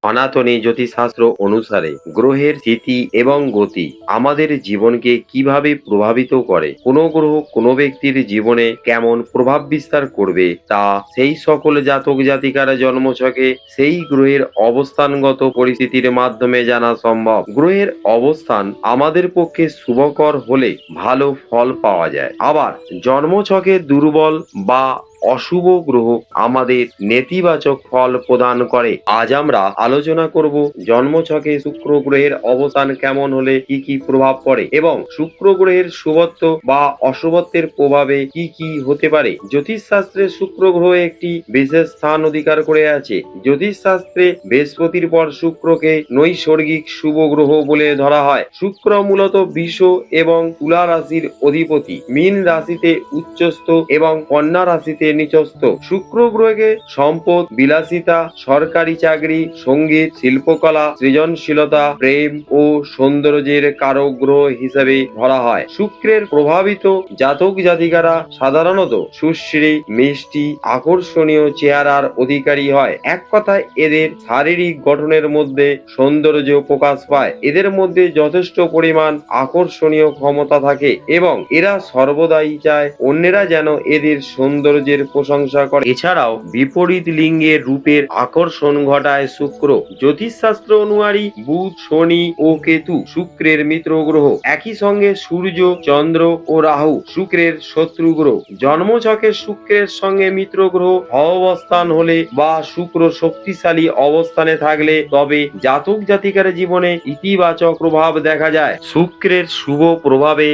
সনাতনী জ্যোতিষশাস্ত্র অনুসারে গ্রহের স্থিতি এবং গতি আমাদের জীবনকে কিভাবে প্রভাবিত করে, কোন গ্রহ কোন ব্যক্তির জীবনে কেমন প্রভাব বিস্তার করবে তা সেই সকল জাতক জাতিকারা জন্মছকে সেই গ্রহের অবস্থানগত পরিস্থিতির মাধ্যমে জানা সম্ভব। গ্রহের অবস্থান আমাদের পক্ষে শুভকর হলে ভালো ফল পাওয়া যায়, আবার জন্মছকে দুর্বল বা অশুভ গ্রহ আমাদের নেতিবাচক ফল প্রদান করে। আজ আমরা আলোচনা করব জন্মছকে শুক্র গ্রহের অবস্থান কেমন হলে কি কি প্রভাব পড়ে এবং শুক্র গ্রহের শুভত্ব বা অশুভত্বের প্রভাবে কি কি হতে পারে। জ্যোতিষশাস্ত্রে শুক্র গ্রহ একটি বিশেষ স্থান অধিকার করে আছে। জ্যোতিষশাস্ত্রে বৃহস্পতির পর শুক্রকে নৈসর্গিক শুভ গ্রহ বলে ধরা হয়। শুক্র মূলত বৃষ এবং তুলা রাশির অধিপতি, মীন রাশিতে উচ্চস্থ এবং কন্যা রাশিতে নিচস্থ। শুক্র গ্রহকে সম্পদ, বিলাসিতা, সরকারি চাকরি, সঙ্গীত, শিল্পকলা, সৃজনশীলতা, প্রেম ও সৌন্দর্যের কারক গ্রহ হিসেবে ধরা হয়। শুক্রের প্রভাবিত জাতক জাতিকারা সাধারণত সুশ্রী, মিষ্টি, আকর্ষণীয় চেহারার অধিকারী হয়। এক কথায় এদের শারীরিক গঠনের মধ্যে সৌন্দর্য প্রকাশ পায়। এদের মধ্যে যথেষ্ট পরিমাণ আকর্ষণীয় ক্ষমতা থাকে এবং এরা সর্বদাই চায় অন্যেরা যেন এদের সৌন্দর্যের প্রশংসা করে। এছাড়াও বিপরীত লিঙ্গের রূপের আকর্ষণ ঘটায় শুক্র। জ্যোতিষশাস্ত্র অনুযায়ী বুধ, শনি ও কেতু শুক্রের মিত্র গ্রহ। একই সঙ্গে সূর্য, চন্দ্র ও রাহু শুক্রের শত্রু গ্রহ। জন্মছকে শুক্রের সঙ্গে মিত্র গ্রহ অবস্থান হলে বা শুক্র শক্তিশালী অবস্থানে থাকলে তবে জাতক জাতিকার জীবনে ইতিবাচক প্রভাব দেখা যায়। শুক্রের শুভ প্রভাবে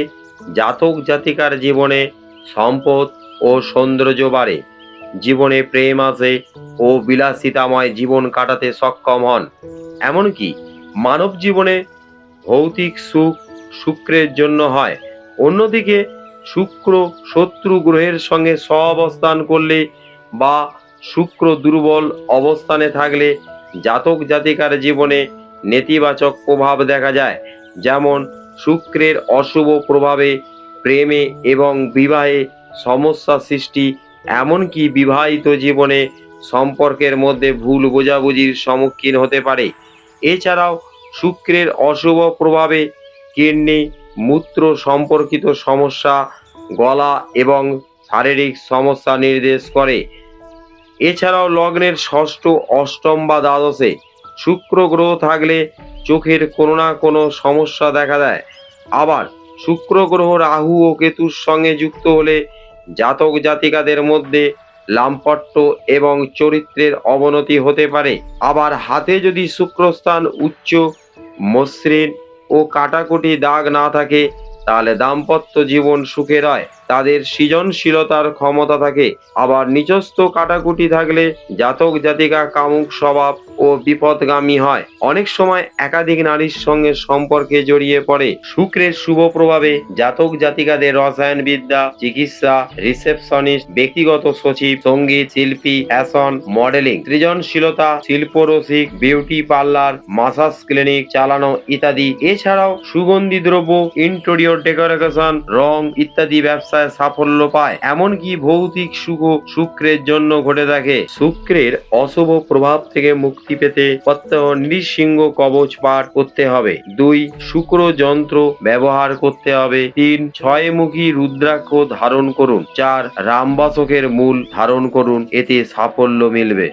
জাতক জাতিকার জীবনে সম্পদ ও সৌন্দর্য বাড়ে, জীবনে প্রেম আসে ও বিলাসিতাময় জীবন কাটাতে সক্ষম হন। এমনকি মানব জীবনে ভৌতিক সুখ শুক্রের জন্য হয়। অন্যদিকে শুক্র শত্রু গ্রহের সঙ্গে সহাবস্থান করলে বা শুক্র দুর্বল অবস্থানে থাকলে জাতক জাতিকার জীবনে নেতিবাচক প্রভাব দেখা যায়। যেমন শুক্রের অশুভ প্রভাবে প্রেমে এবং বিবাহে সমস্যা সৃষ্টি, এমনকি বিবাহিত জীবনে সম্পর্কের মধ্যে ভুল বোঝাবুঝির সম্মুখীন হতে পারে। এছাড়াও শুক্রের অশুভ প্রভাবে কিডনি, মূত্র সম্পর্কিত সমস্যা, গলা এবং শারীরিক সমস্যা নির্দেশ করে। এছাড়াও লগ্নের ষষ্ঠ, অষ্টম বা দ্বাদশে শুক্র গ্রহ থাকলে চোখের কোনো না কোনো সমস্যা দেখা দেয়। আবার শুক্র গ্রহ রাহু ও কেতুর সঙ্গে যুক্ত হলে জাতক জাতিকাদের মধ্যে লাম্পট্য এবং চরিত্রের অবনতি হতে পারে। আবার হাতে যদি শুক্রস্থান উচ্চ, মসৃণ ও কাটাকুটি দাগ না থাকে তাহলে দাম্পত্য জীবন সুখের হয়, তাদের সৃজনশীলতার ক্ষমতা থাকে। আবার নিচস্থ কাটাকুটি থাকলে জাতক জাতিকা কামুক স্বভাব ও বিপদগামী হয়, অনেক সময় একাধিক নারীর সঙ্গে সম্পর্কে জড়িয়ে পড়ে। শুক্রের শুভ প্রভাবে জাতক জাতিকাদের রসায়নবিদ্যা, চিকিৎসা, রিসেপশনিস্ট, ব্যক্তিগত সচিব, সঙ্গীত শিল্পী, ফ্যাশন, মডেলিং, সৃজনশীলতা, শিল্পরসিক, বিউটি পার্লার, মাসাজ ক্লিনিক চালানো ইত্যাদি। এছাড়াও সুগন্ধি দ্রব্য, ইন্টেরিয়র ডেকোরেশন, রং ইত্যাদি ব্যবসায় সাফল্য পায়। এমনকি ভৌতিক সুখ শুক্রের জন্য ঘটে থাকে। শুক্রের অশুভ প্রভাব থেকে মুক্তি পেতে প্রত্যহ নৃসিংহ কবচ পাঠ করতে হবে। 2. শুক্র যন্ত্র ব্যবহার করতে হবে। 3. 6-মুখী রুদ্রাক্ষ ধারণ করুন। 4. রামবাসকের মূল ধারণ করুন, এতে সাফল্য মিলবে।